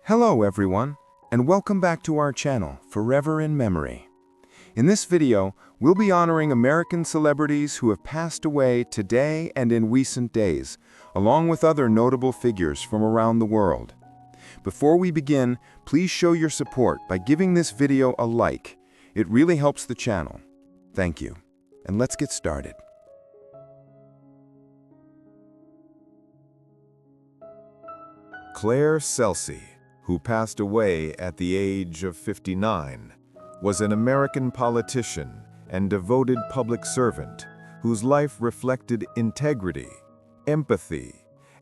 Hello everyone, and welcome back to our channel, Forever in Memory. In this video, we'll be honoring American celebrities who have passed away today and in recent days, along with other notable figures from around the world. Before we begin, please show your support by giving this video a like. It really helps the channel. Thank you. And let's get started. Claire Celsey, who passed away at the age of 59, was an American politician and devoted public servant whose life reflected integrity, empathy,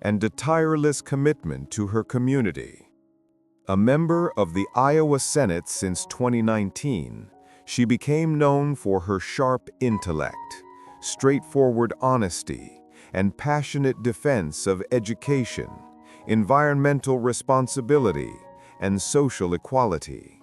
and a tireless commitment to her community. A member of the Iowa Senate since 2019, she became known for her sharp intellect, straightforward honesty, and passionate defense of education, environmental responsibility, and social equality.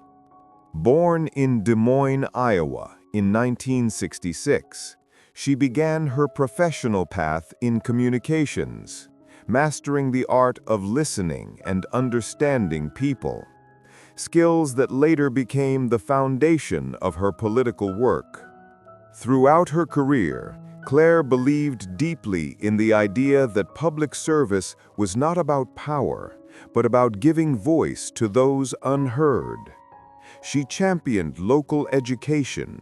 Born in Des Moines, Iowa in 1966, she began her professional path in communications, mastering the art of listening and understanding people, skills that later became the foundation of her political work. Throughout her career, Claire believed deeply in the idea that public service was not about power, but about giving voice to those unheard. She championed local education,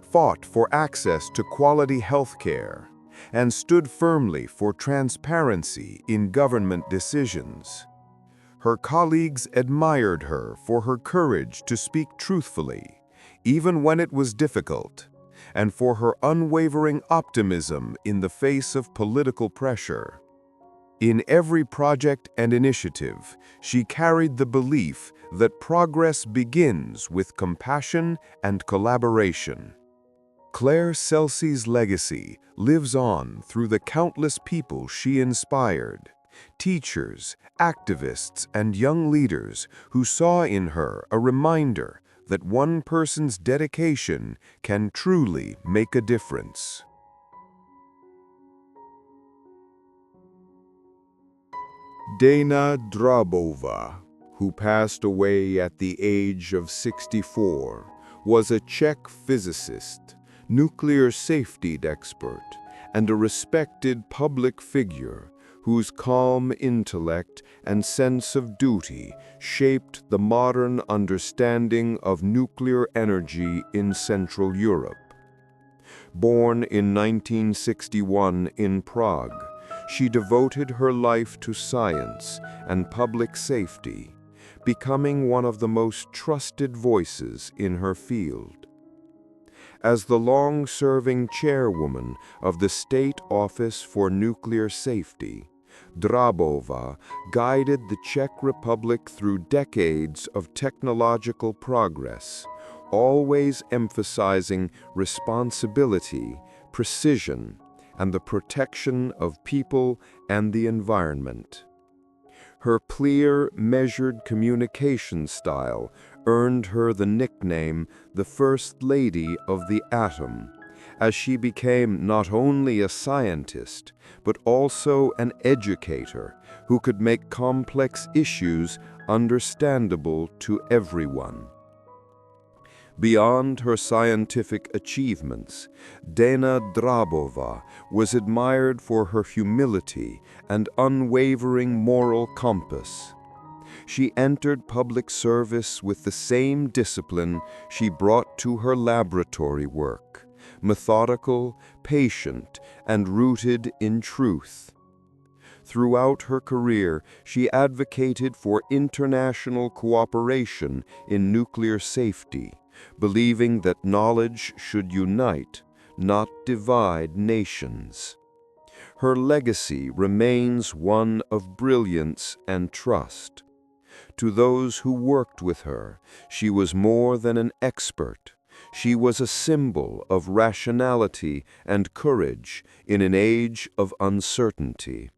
fought for access to quality health care, and stood firmly for transparency in government decisions. Her colleagues admired her for her courage to speak truthfully, even when it was difficult, and for her unwavering optimism in the face of political pressure. In every project and initiative, she carried the belief that progress begins with compassion and collaboration. Claire Celsey's legacy lives on through the countless people she inspired, teachers, activists, and young leaders who saw in her a reminder that one person's dedication can truly make a difference. Dana Drabova, who passed away at the age of 64, was a Czech physicist, nuclear safety expert, and a respected public figure whose calm intellect and sense of duty shaped the modern understanding of nuclear energy in Central Europe. Born in 1961 in Prague, she devoted her life to science and public safety, becoming one of the most trusted voices in her field. As the long-serving chairwoman of the State Office for Nuclear Safety, Drabova guided the Czech Republic through decades of technological progress, always emphasizing responsibility, precision, and the protection of people and the environment. Her clear, measured communication style earned her the nickname the First Lady of the Atom, as she became not only a scientist, but also an educator who could make complex issues understandable to everyone. Beyond her scientific achievements, Dana Drabova was admired for her humility and unwavering moral compass. She entered public service with the same discipline she brought to her laboratory work, methodical, patient, and rooted in truth. Throughout her career, she advocated for international cooperation in nuclear safety, believing that knowledge should unite, not divide nations. Her legacy remains one of brilliance and trust. To those who worked with her, she was more than an expert. She was a symbol of rationality and courage in an age of uncertainty.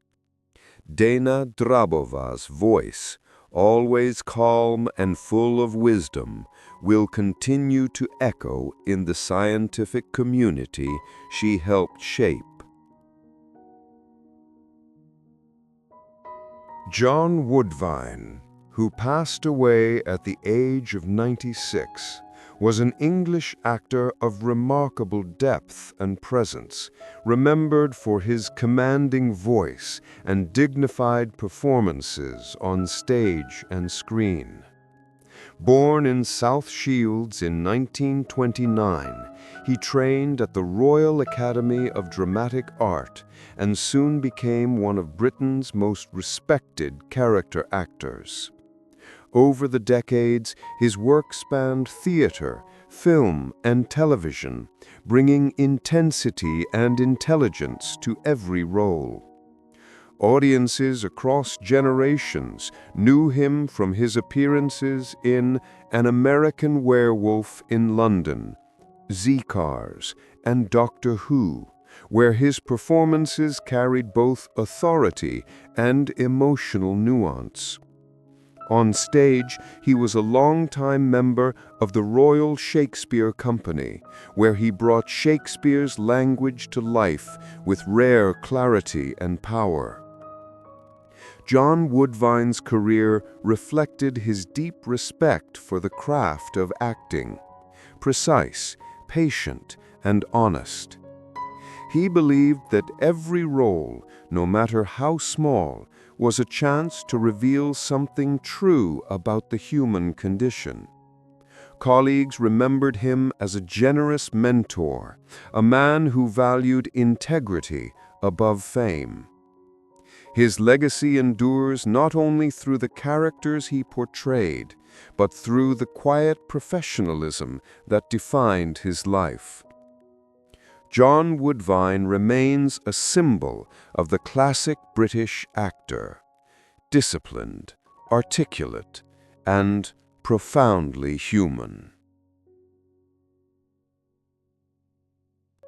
Dana Drabova's voice, always calm and full of wisdom, will continue to echo in the scientific community she helped shape. John Woodvine, who passed away at the age of 96, was an English actor of remarkable depth and presence, remembered for his commanding voice and dignified performances on stage and screen. Born in South Shields in 1929, he trained at the Royal Academy of Dramatic Art and soon became one of Britain's most respected character actors. Over the decades, his work spanned theater, film, and television, bringing intensity and intelligence to every role. Audiences across generations knew him from his appearances in An American Werewolf in London, Z-Cars, and Doctor Who, where his performances carried both authority and emotional nuance. On stage, he was a longtime member of the Royal Shakespeare Company, where he brought Shakespeare's language to life with rare clarity and power. John Woodvine's career reflected his deep respect for the craft of acting, precise, patient, and honest. He believed that every role, no matter how small, was a chance to reveal something true about the human condition. Colleagues remembered him as a generous mentor, a man who valued integrity above fame. His legacy endures not only through the characters he portrayed, but through the quiet professionalism that defined his life. John Woodvine remains a symbol of the classic British actor, disciplined, articulate, and profoundly human.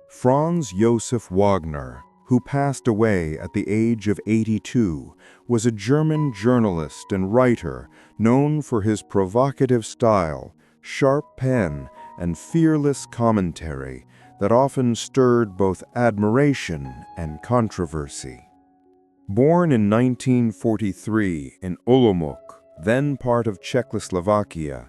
Franz Josef Wagner, who passed away at the age of 82, was a German journalist and writer known for his provocative style, sharp pen, and fearless commentary that often stirred both admiration and controversy. Born in 1943 in Olomouc, then part of Czechoslovakia,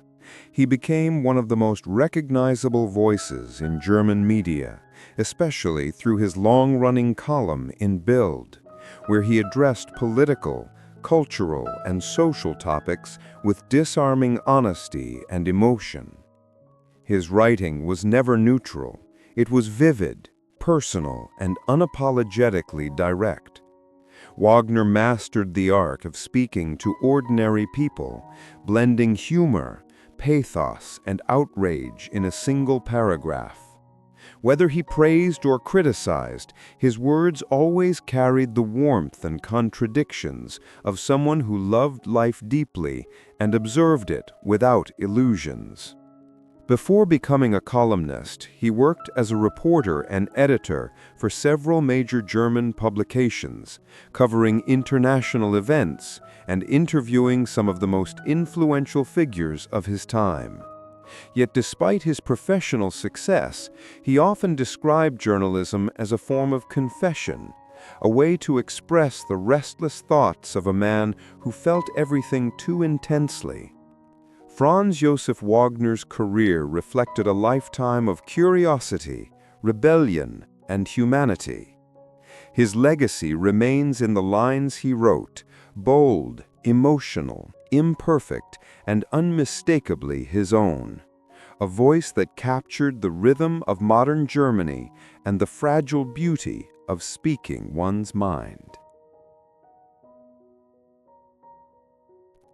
he became one of the most recognizable voices in German media, especially through his long-running column in Bild, where he addressed political, cultural, and social topics with disarming honesty and emotion. His writing was never neutral. It was vivid, personal, and unapologetically direct. Wagner mastered the art of speaking to ordinary people, blending humor, pathos, and outrage in a single paragraph. Whether he praised or criticized, his words always carried the warmth and contradictions of someone who loved life deeply and observed it without illusions. Before becoming a columnist, he worked as a reporter and editor for several major German publications, covering international events and interviewing some of the most influential figures of his time. Yet despite his professional success, he often described journalism as a form of confession, a way to express the restless thoughts of a man who felt everything too intensely. Franz Josef Wagner's career reflected a lifetime of curiosity, rebellion, and humanity. His legacy remains in the lines he wrote, bold, emotional, imperfect, and unmistakably his own. A voice that captured the rhythm of modern Germany and the fragile beauty of speaking one's mind.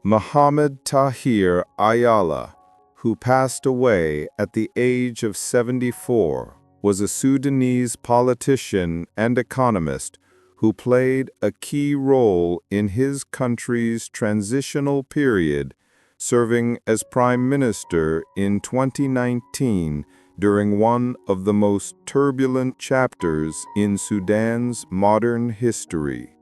Muhammad Tahir Ayala, who passed away at the age of 74, was a Sudanese politician and economist who played a key role in his country's transitional period, serving as Prime Minister in 2019 during one of the most turbulent chapters in Sudan's modern history.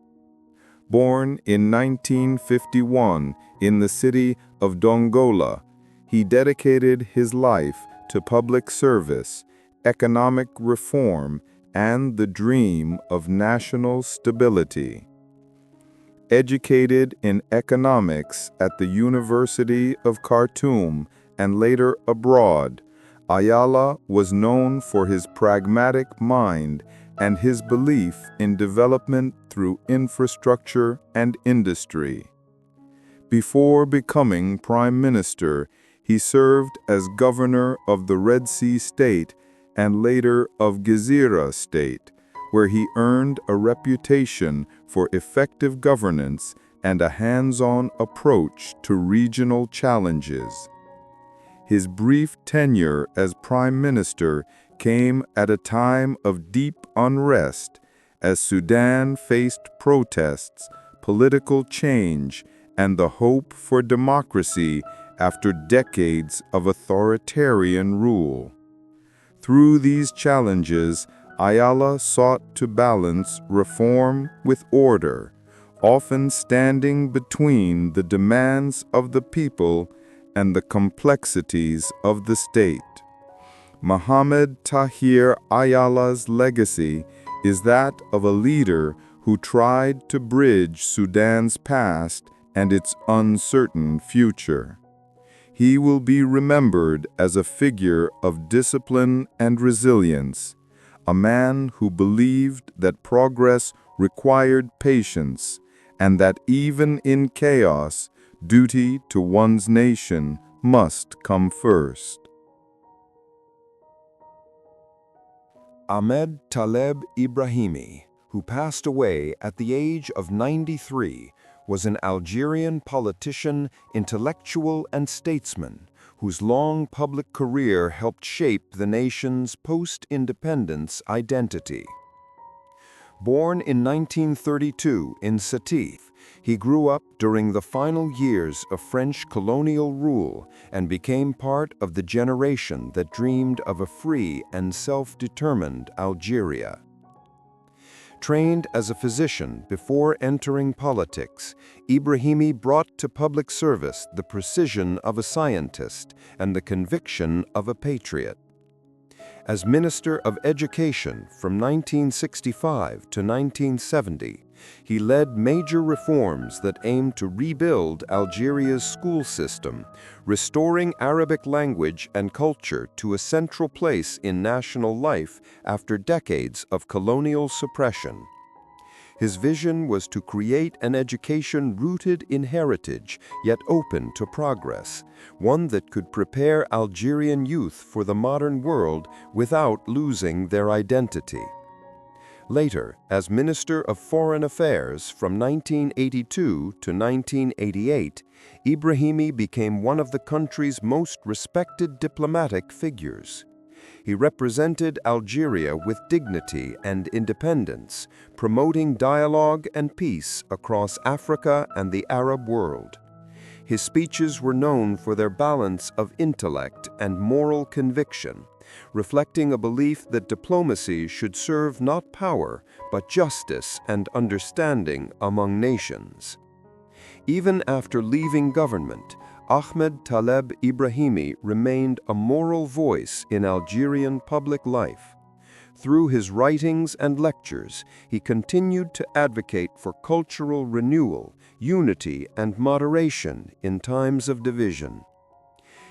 Born in 1951 in the city of Dongola, he dedicated his life to public service, economic reform, and the dream of national stability. Educated in economics at the University of Khartoum and later abroad, Ayala was known for his pragmatic mind and his belief in development through infrastructure and industry. Before becoming prime minister, he served as governor of the Red Sea State and later of Gezira State, where he earned a reputation for effective governance and a hands-on approach to regional challenges. His brief tenure as prime minister came at a time of deep unrest as Sudan faced protests, political change, and the hope for democracy after decades of authoritarian rule. Through these challenges, Ayala sought to balance reform with order, often standing between the demands of the people and the complexities of the state. Mohamed Tahir Ayala's legacy is that of a leader who tried to bridge Sudan's past and its uncertain future. He will be remembered as a figure of discipline and resilience, a man who believed that progress required patience and that even in chaos, duty to one's nation must come first. Ahmed Taleb Ibrahimi, who passed away at the age of 93, was an Algerian politician, intellectual, and statesman whose long public career helped shape the nation's post-independence identity. Born in 1932 in Sétif, he grew up during the final years of French colonial rule and became part of the generation that dreamed of a free and self-determined Algeria. Trained as a physician before entering politics, Ibrahimi brought to public service the precision of a scientist and the conviction of a patriot. As Minister of Education from 1965 to 1970, he led major reforms that aimed to rebuild Algeria's school system, restoring Arabic language and culture to a central place in national life after decades of colonial suppression. His vision was to create an education rooted in heritage, yet open to progress, one that could prepare Algerian youth for the modern world without losing their identity. Later, as Minister of Foreign Affairs from 1982 to 1988, Ibrahimi became one of the country's most respected diplomatic figures. He represented Algeria with dignity and independence, promoting dialogue and peace across Africa and the Arab world. His speeches were known for their balance of intellect and moral conviction, reflecting a belief that diplomacy should serve not power, but justice and understanding among nations. Even after leaving government, Ahmed Taleb Ibrahimi remained a moral voice in Algerian public life. Through his writings and lectures, he continued to advocate for cultural renewal, unity, and moderation in times of division.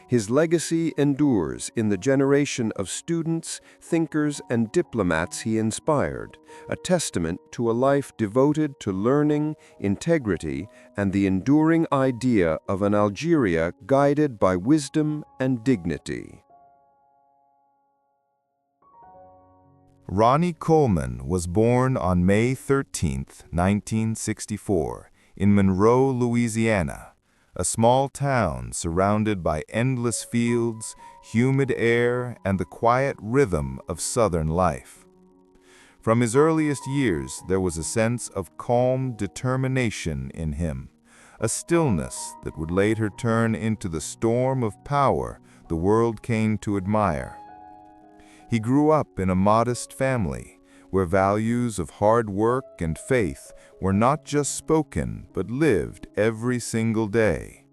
His legacy endures in the generation of students, thinkers, and diplomats he inspired, a testament to a life devoted to learning, integrity, and the enduring idea of an Algeria guided by wisdom and dignity. Ronnie Coleman was born on May 13, 1964, in Monroe, Louisiana, a small town surrounded by endless fields, humid air, and the quiet rhythm of Southern life. From his earliest years, there was a sense of calm determination in him, a stillness that would later turn into the storm of power the world came to admire. He grew up in a modest family, where values of hard work and faith were not just spoken but lived every single day.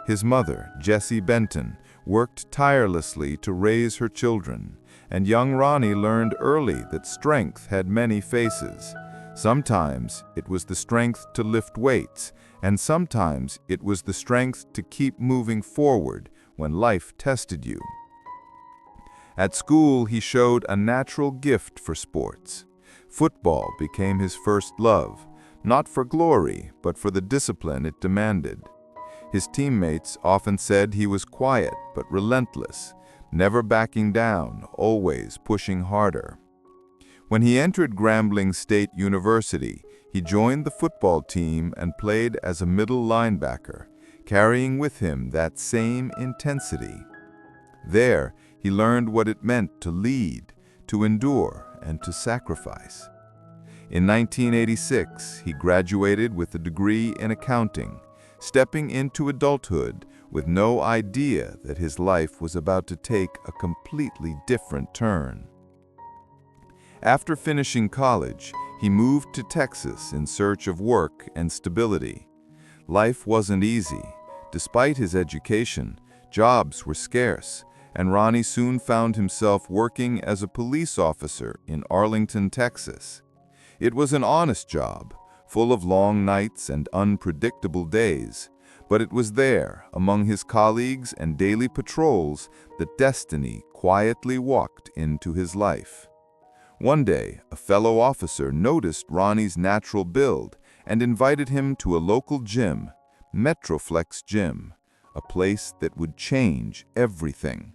His mother, Jessie Benton, worked tirelessly to raise her children, and young Ronnie learned early that strength had many faces. Sometimes it was the strength to lift weights, and sometimes it was the strength to keep moving forward when life tested you. At school, he showed a natural gift for sports. Football became his first love, not for glory, but for the discipline it demanded. His teammates often said he was quiet but relentless, never backing down, always pushing harder. When he entered Grambling State University, he joined the football team and played as a middle linebacker, carrying with him that same intensity. There, he learned what it meant to lead, to endure, and to sacrifice. In 1986, he graduated with a degree in accounting, stepping into adulthood with no idea that his life was about to take a completely different turn. After finishing college, he moved to Texas in search of work and stability. Life wasn't easy. Despite his education, jobs were scarce, and Ronnie soon found himself working as a police officer in Arlington, Texas. It was an honest job, full of long nights and unpredictable days, but it was there, among his colleagues and daily patrols, that destiny quietly walked into his life. One day, a fellow officer noticed Ronnie's natural build and invited him to a local gym, Metroflex Gym, a place that would change everything.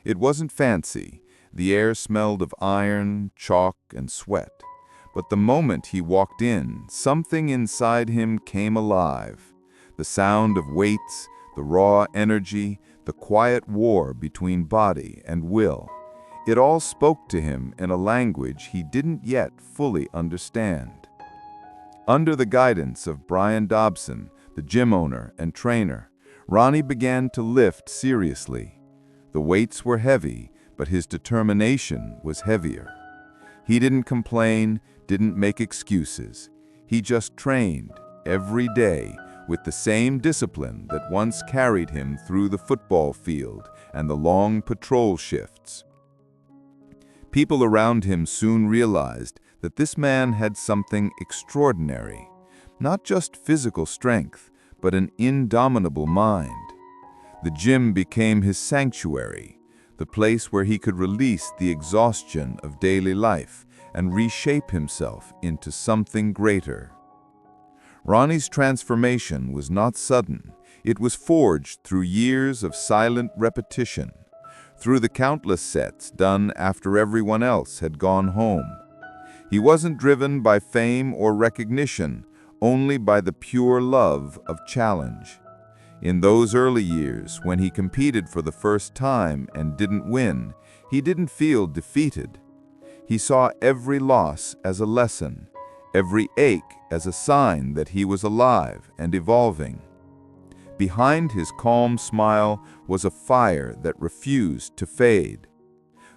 It wasn't fancy. The air smelled of iron, chalk, and sweat. But the moment he walked in, something inside him came alive. The sound of weights, the raw energy, the quiet war between body and will. It all spoke to him in a language he didn't yet fully understand. Under the guidance of Brian Dobson, the gym owner and trainer, Ronnie began to lift seriously. The weights were heavy, but his determination was heavier. He didn't complain, didn't make excuses. He just trained every day with the same discipline that once carried him through the football field and the long patrol shifts. People around him soon realized that this man had something extraordinary, not just physical strength, but an indomitable mind. The gym became his sanctuary, the place where he could release the exhaustion of daily life and reshape himself into something greater. Ronnie's transformation was not sudden. It was forged through years of silent repetition, through the countless sets done after everyone else had gone home. He wasn't driven by fame or recognition, only by the pure love of challenge. In those early years, when he competed for the first time and didn't win, he didn't feel defeated. He saw every loss as a lesson, every ache as a sign that he was alive and evolving. Behind his calm smile was a fire that refused to fade.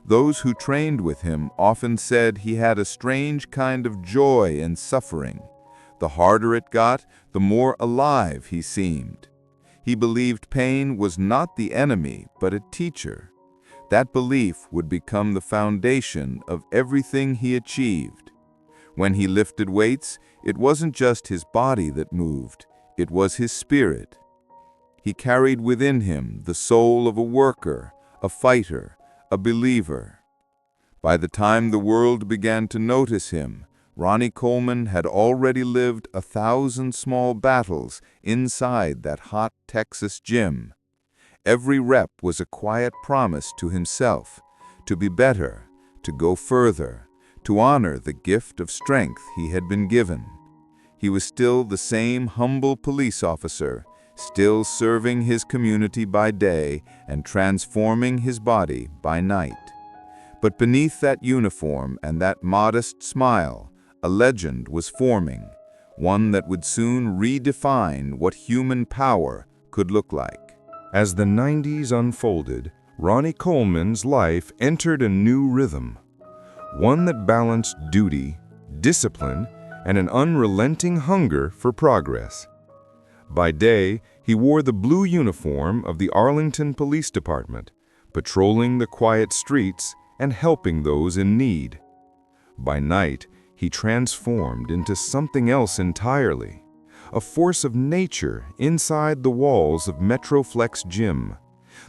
Those who trained with him often said he had a strange kind of joy in suffering. The harder it got, the more alive he seemed. He believed pain was not the enemy, but a teacher. That belief would become the foundation of everything he achieved. When he lifted weights, it wasn't just his body that moved, it was his spirit. He carried within him the soul of a worker, a fighter, a believer. By the time the world began to notice him, Ronnie Coleman had already lived 1,000 small battles inside that hot Texas gym. Every rep was a quiet promise to himself, to be better, to go further, to honor the gift of strength he had been given. He was still the same humble police officer, still serving his community by day and transforming his body by night. But beneath that uniform and that modest smile, a legend was forming, one that would soon redefine what human power could look like. As the 90s unfolded, Ronnie Coleman's life entered a new rhythm, one that balanced duty, discipline, and an unrelenting hunger for progress. By day, he wore the blue uniform of the Arlington Police Department, patrolling the quiet streets and helping those in need. By night, he transformed into something else entirely, a force of nature inside the walls of Metroflex Gym.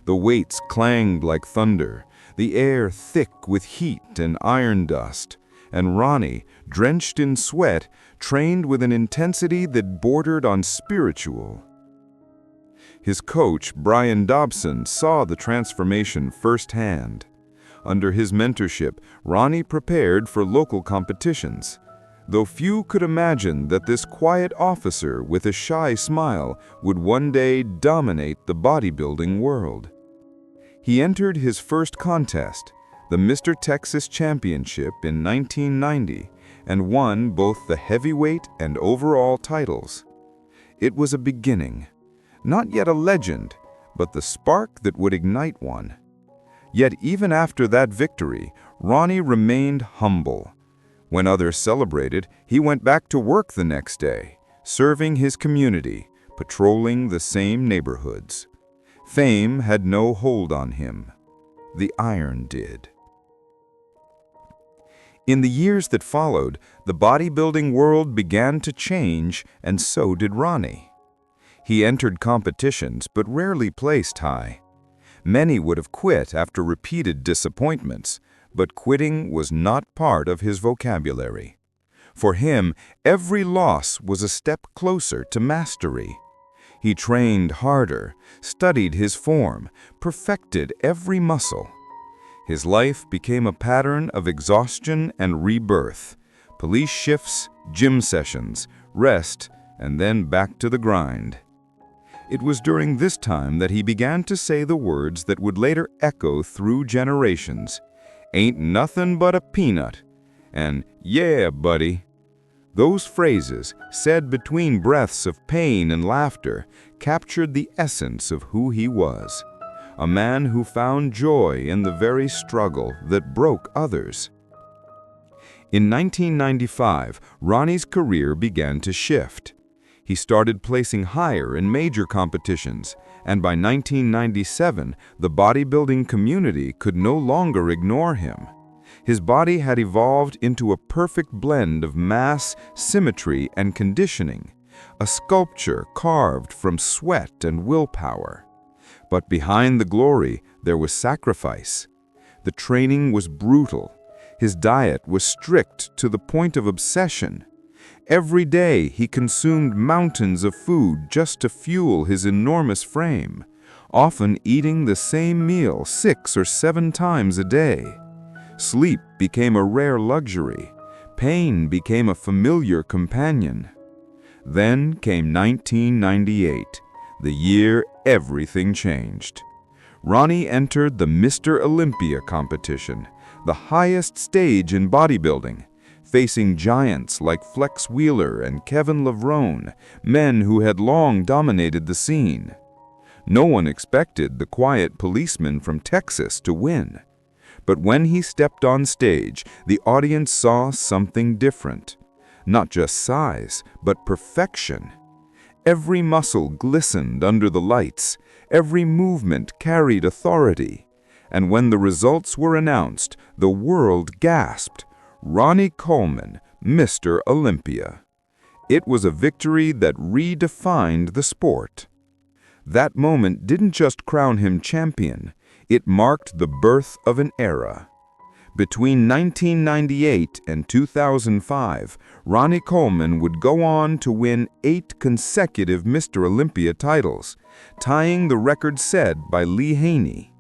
The weights clanged like thunder, the air thick with heat and iron dust, and Ronnie, drenched in sweat, trained with an intensity that bordered on spiritual. His coach, Brian Dobson, saw the transformation firsthand. Under his mentorship, Ronnie prepared for local competitions, though few could imagine that this quiet officer with a shy smile would one day dominate the bodybuilding world. He entered his first contest, the Mr. Texas Championship in 1990, and won both the heavyweight and overall titles. It was a beginning, not yet a legend, but the spark that would ignite one. Yet even after that victory, Ronnie remained humble. When others celebrated, he went back to work the next day, serving his community, patrolling the same neighborhoods. Fame had no hold on him. The iron did. In the years that followed, the bodybuilding world began to change, and so did Ronnie. He entered competitions but rarely placed high. Many would have quit after repeated disappointments, but quitting was not part of his vocabulary. For him, every loss was a step closer to mastery. He trained harder, studied his form, perfected every muscle. His life became a pattern of exhaustion and rebirth, police shifts, gym sessions, rest, and then back to the grind. It was during this time that he began to say the words that would later echo through generations. "Ain't nothing but a peanut," and "Yeah, buddy." Those phrases, said between breaths of pain and laughter, captured the essence of who he was. A man who found joy in the very struggle that broke others. In 1995, Ronnie's career began to shift. He started placing higher in major competitions, and by 1997, the bodybuilding community could no longer ignore him. His body had evolved into a perfect blend of mass, symmetry, and conditioning, a sculpture carved from sweat and willpower. But behind the glory, there was sacrifice. The training was brutal. His diet was strict to the point of obsession. Every day, he consumed mountains of food just to fuel his enormous frame, often eating the same meal 6 or 7 times a day. Sleep became a rare luxury. Pain became a familiar companion. Then came 1998, the year everything changed. Ronnie entered the Mr. Olympia competition, the highest stage in bodybuilding, facing giants like Flex Wheeler and Kevin Levrone, men who had long dominated the scene. No one expected the quiet policeman from Texas to win. But when he stepped on stage, the audience saw something different. Not just size, but perfection. Every muscle glistened under the lights, every movement carried authority. And when the results were announced, the world gasped. Ronnie Coleman, Mr. Olympia. It was a victory that redefined the sport. That moment didn't just crown him champion, it marked the birth of an era. Between 1998 and 2005, Ronnie Coleman would go on to win 8 consecutive Mr. Olympia titles, tying the record set by Lee Haney.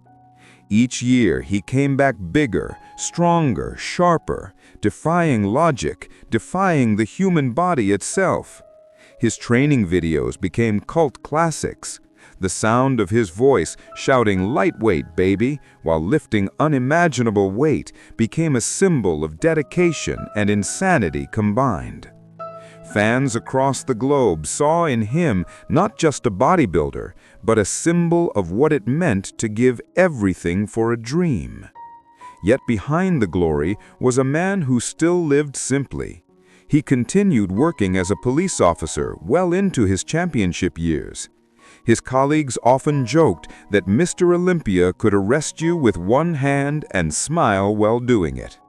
Each year, he came back bigger, stronger, sharper, defying logic, defying the human body itself. His training videos became cult classics. The sound of his voice shouting "lightweight, baby," while lifting unimaginable weight became a symbol of dedication and insanity combined. Fans across the globe saw in him not just a bodybuilder, but a symbol of what it meant to give everything for a dream. Yet behind the glory was a man who still lived simply. He continued working as a police officer well into his championship years. His colleagues often joked that Mr. Olympia could arrest you with one hand and smile while doing it.